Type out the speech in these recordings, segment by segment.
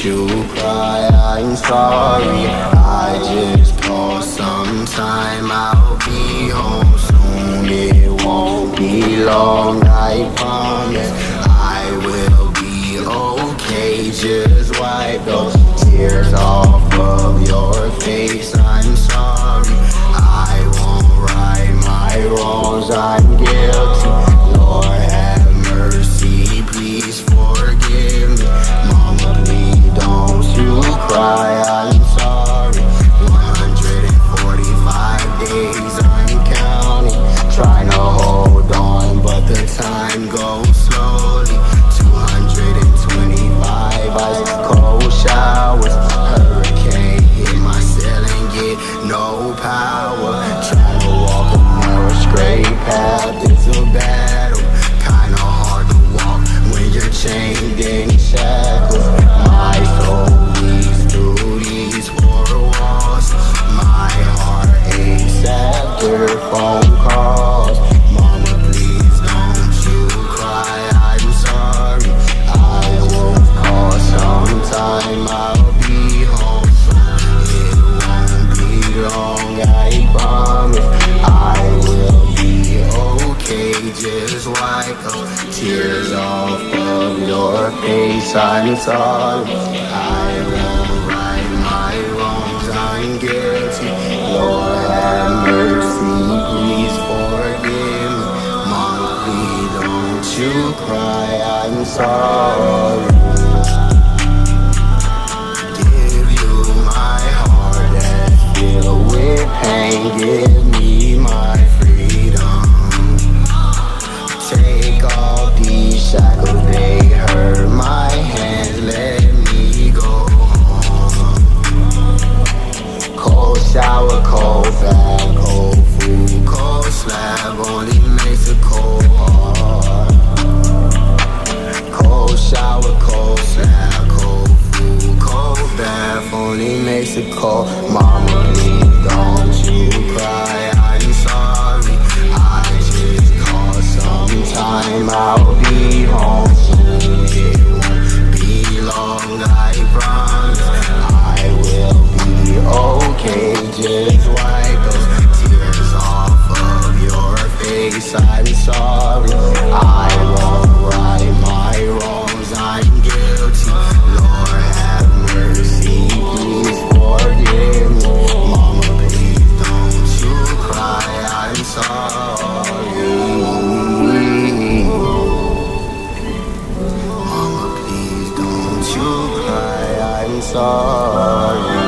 you cry, I'm sorry. I just call sometime. I'll be home soon. It won't be long, I promise. I will be okay. Just wipe those tears off of your face. I'm sorry. I won't right my wrongs. I'm guilty. Lord have mercy, please forgive me. Mama, please don't you cry, I'm sorry. 145 days I'm counting, trying to hold on, but the time goes slowly. 225 ice cold showers, hurricane hit my ceiling, get no power. Trying to walk a narrow straight path, it's a battle. Kinda hard to walk when you're chained in shackles. My soul bleeds through these four walls. My heart aches after phone calls. Mama, please don't you cry, I'm sorry. I will call sometime. I'll be home soon. It won't be long, I promise. I will be okay. Just wipe those tears off of your face. I'm sorry. I won't right my wrongs. I'm guilty. Lord have mercy, please forgive me. Mama, please don't you cry. I'm sorry. Give you my heart that's filled with pain. Give me my freedom. Take off these shackles, they hurt my hands. Let me go home. Cold shower, cold bath, cold food, cold slab only makes a cold heart. Cold shower, cold slab, cold food, cold bath only makes it cold. Mama, please don't you cry, I'm sorry. I just call sometime. I'll be home soon. It won't be long, I promise. I will be okay. Just wipe those tears off of your face. I'm sorry. I won't right my wrongs. I'm guilty. Lord have mercy, please forgive me. Mama, please don't you cry, I'm sorry. Mama, please don't you cry, I'm sorry.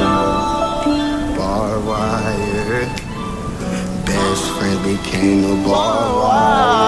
Barbed wire, best friend became a barbed wire.